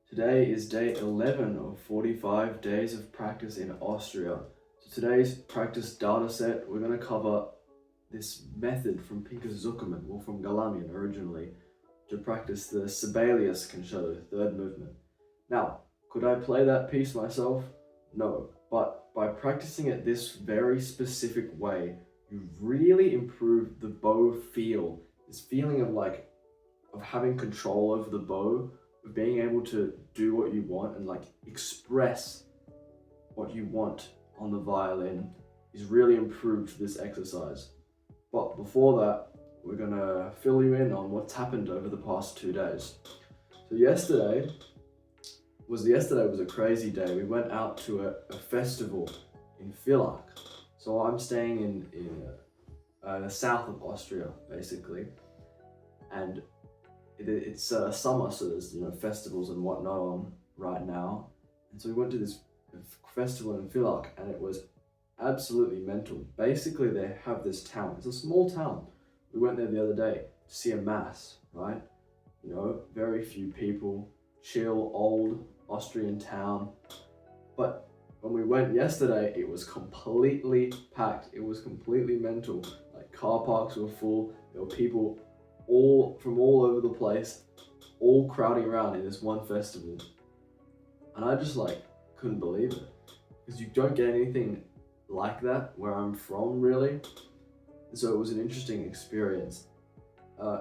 Today is day 11 of 45 days of practice in Austria. So today's practice data set, we're going to cover this method from Pinkas Zukerman, or from Galamian originally, to practice the Sibelius Concerto, third movement. Now, could I play that piece myself? No, but by practicing it this very specific way, you really improve the bow feel, this feeling of having control over the bow, of being able to do what you want and express what you want on the violin is really improved for this exercise. But before that, we're gonna fill you in on what's happened over the past 2 days. So yesterday was a crazy day. We went out to a festival in Villach. So I'm staying in the south of Austria, basically, and it's summer, so there's festivals and whatnot on right now. And so we went to this festival in Villach, and it was absolutely mental. Basically, they have this town. It's a small town. We went there the other day to see a mass, right? Very few people, chill, old Austrian town. But when we went yesterday, it was completely packed. It was completely mental. Like, car parks were full. There were people from all over the place, all crowding around in this one festival. And I just couldn't believe it, because you don't get anything like that where I'm from, really. So it was an interesting experience.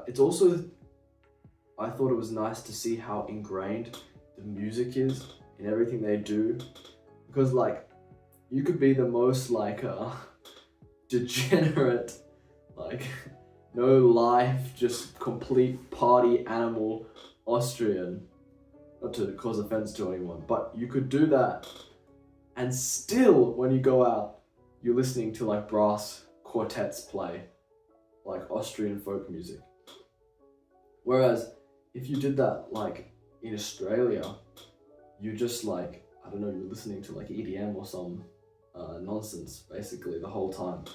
It's also, I thought it was nice to see how ingrained the music is in everything they do, because you could be the most degenerate, no life, just complete party animal Austrian, not to cause offense to anyone, but you could do that, and still when you go out, you're listening to brass quartets play, Austrian folk music. Whereas if you did that in Australia, you just I don't know, you're listening to EDM or some nonsense basically the whole time.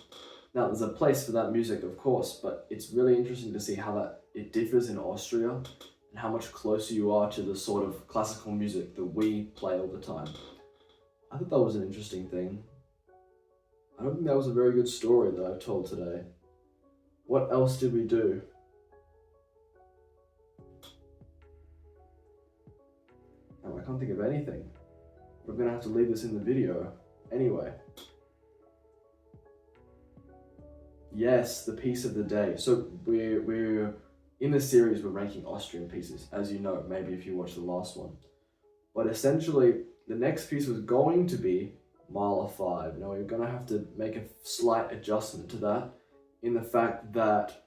Now, there's a place for that music, of course, but it's really interesting to see how it differs in Austria and how much closer you are to the sort of classical music that we play all the time. I thought that was an interesting thing. I don't think that was a very good story that I've told today. What else did we do? Oh, I can't think of anything. We're gonna have to leave this in the video anyway. Yes, the piece of the day. So we're in the series, we're ranking Austrian pieces, as you know, maybe if you watched the last one. But essentially, the next piece was going to be Mahler 5. Now we're gonna have to make a slight adjustment to that, in the fact that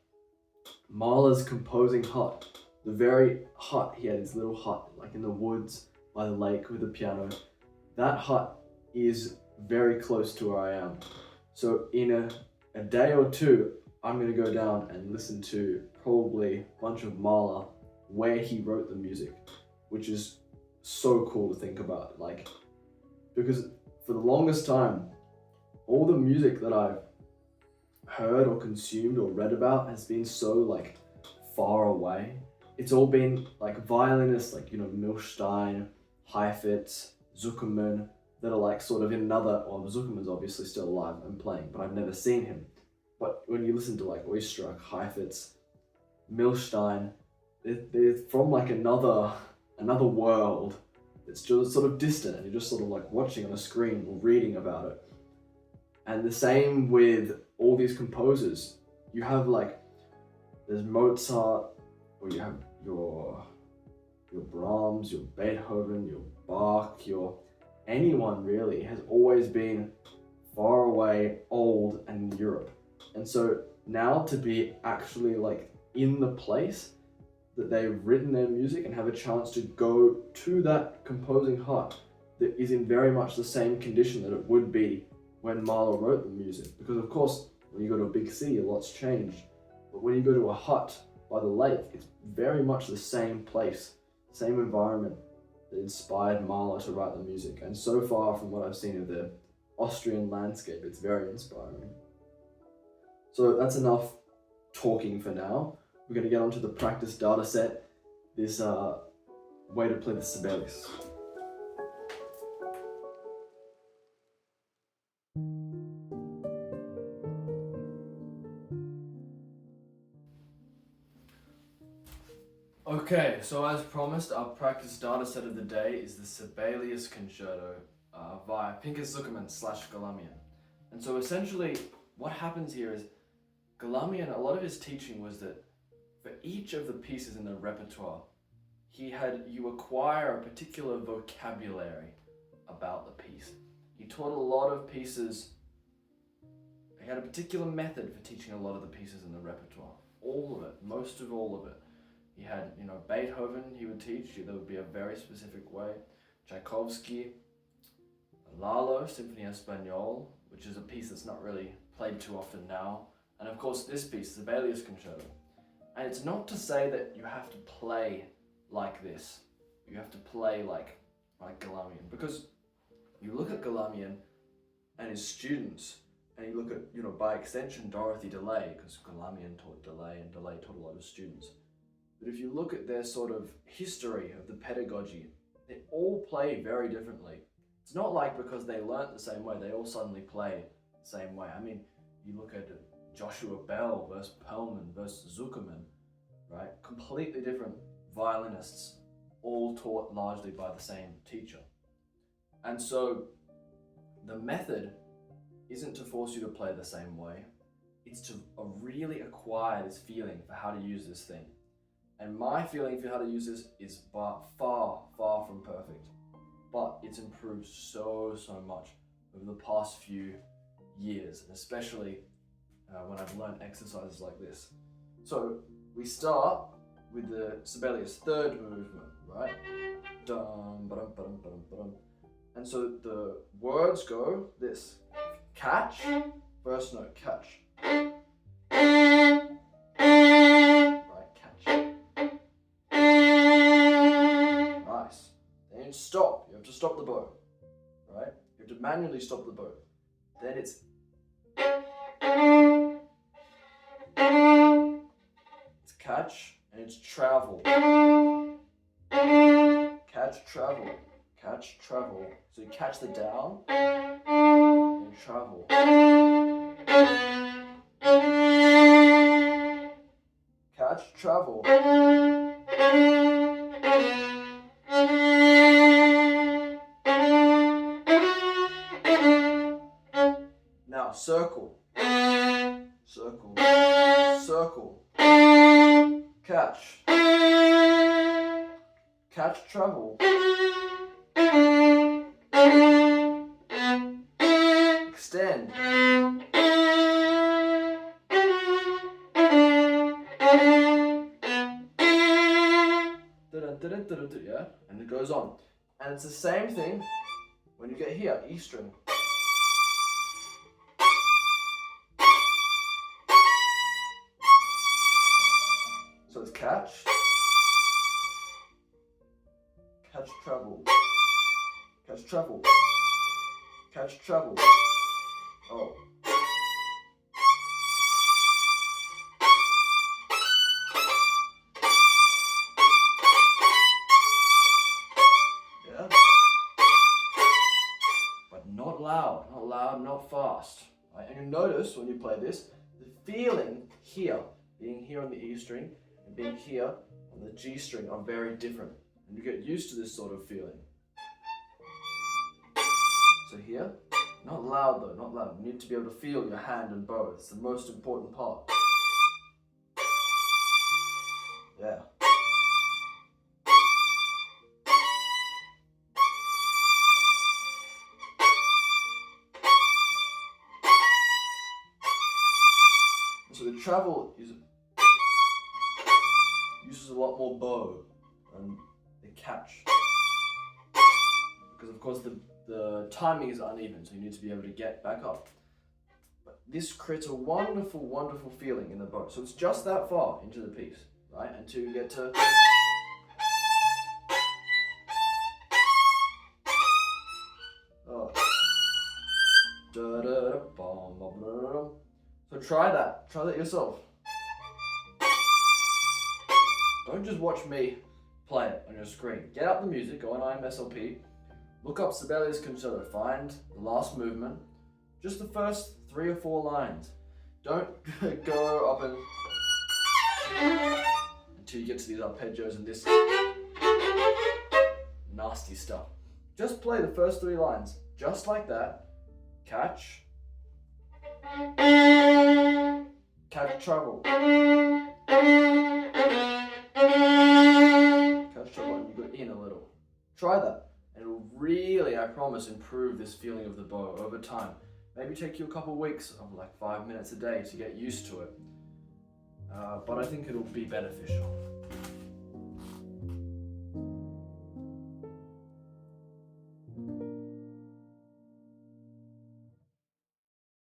Mahler's composing hut, the very hut, he had his little hut in the woods by the lake with the piano, that hut is very close to where I am. So in a day or two, I'm going to go down and listen to probably a bunch of Mahler where he wrote the music, which is so cool to think about. Because for the longest time, all the music that I've heard or consumed or read about has been so far away. It's all been violinists milstein, Heifetz, zukerman, that are sort of in another, well, Zukerman's obviously still alive and playing, but I've never seen him. But when you listen to Oistrakh, Heifetz, milstein, they're from another world. It's just sort of distant, and you're just sort of watching on a screen or reading about it. And the same with all these composers. You have there's Mozart, or you have your Brahms, your Beethoven, your Bach, anyone really has always been far away, old, and in Europe. And so now to be actually in the place that they've written their music and have a chance to go to that composing hut that is in very much the same condition that it would be when Mahler wrote the music. Because of course, when you go to a big city, a lot's changed. But when you go to a hut by the lake, it's very much the same place, same environment that inspired Mahler to write the music. And so far from what I've seen of the Austrian landscape, it's very inspiring. So that's enough talking for now. We're going to get onto the practice data set. This way to play the Sibelius. Okay, so as promised, our practice data set of the day is the Sibelius Concerto via Pinkas Zukerman / Galamian. And so essentially what happens here is Galamian, a lot of his teaching was that for each of the pieces in the repertoire, you acquire a particular vocabulary about the piece. He taught a lot of pieces, he had a particular method for teaching a lot of the pieces in the repertoire. All of it, most of all of it. He had, Beethoven he would teach, there would be a very specific way. Tchaikovsky, Lalo, Symphony Espagnole, which is a piece that's not really played too often now. And of course this piece, Sibelius Concerto. And it's not to say that you have to play like this. You have to play like Galamian. Because you look at Galamian and his students, and you look at, by extension, Dorothy DeLay, because Galamian taught DeLay and DeLay taught a lot of students. But if you look at their sort of history of the pedagogy, they all play very differently. It's not like because they learnt the same way, they all suddenly play the same way. I mean, you look at Joshua Bell versus Perlman versus Zukerman, right? Completely different violinists, all taught largely by the same teacher. And so the method isn't to force you to play the same way, it's to really acquire this feeling for how to use this thing. And my feeling for how to use this is far, far from perfect, but it's improved so much over the past few years, and especially when I've learned exercises like this. So we start with the Sibelius third movement, right? Dum, ba-dum, ba-dum, ba-dum, ba-dum. And so the words go this: catch, first note, catch. Stop. You have to stop the bow, right? You have to manually stop the bow. Then it's catch and it's travel. Catch, travel, catch, travel. So you catch the down and travel. Catch, travel. Circle, circle, circle, catch, catch, travel, extend, yeah, and it goes on. And it's the same thing when you get here, E string. So it's catch, catch, travel, catch, travel, catch, travel. Oh. Yeah. But not loud, not fast. Right? And you notice when you play this, the feeling here, being here on the E string, and being here on the G string are very different. And you get used to this sort of feeling. So here, not loud though, not loud. You need to be able to feel your hand and bow. It's the most important part. Yeah. So the travel uses a lot more bow and the catch, because of course the timing is uneven, so you need to be able to get back up. But this creates a wonderful feeling in the bow. So it's just that far into the piece, right? Until you get to So try that yourself. Don't just watch me play it on your screen. Get up the music, go on IMSLP, look up Sibelius Concerto, find the last movement, just the first 3 or 4 lines. Don't go up and until you get to these arpeggios and this nasty stuff. Just play the first 3 lines, just like that. Catch treble. Catch treble, and you go in a little. Try that, and it will really, I promise, improve this feeling of the bow over time. Maybe take you a couple weeks of like 5 minutes a day to get used to it. But I think it'll be beneficial.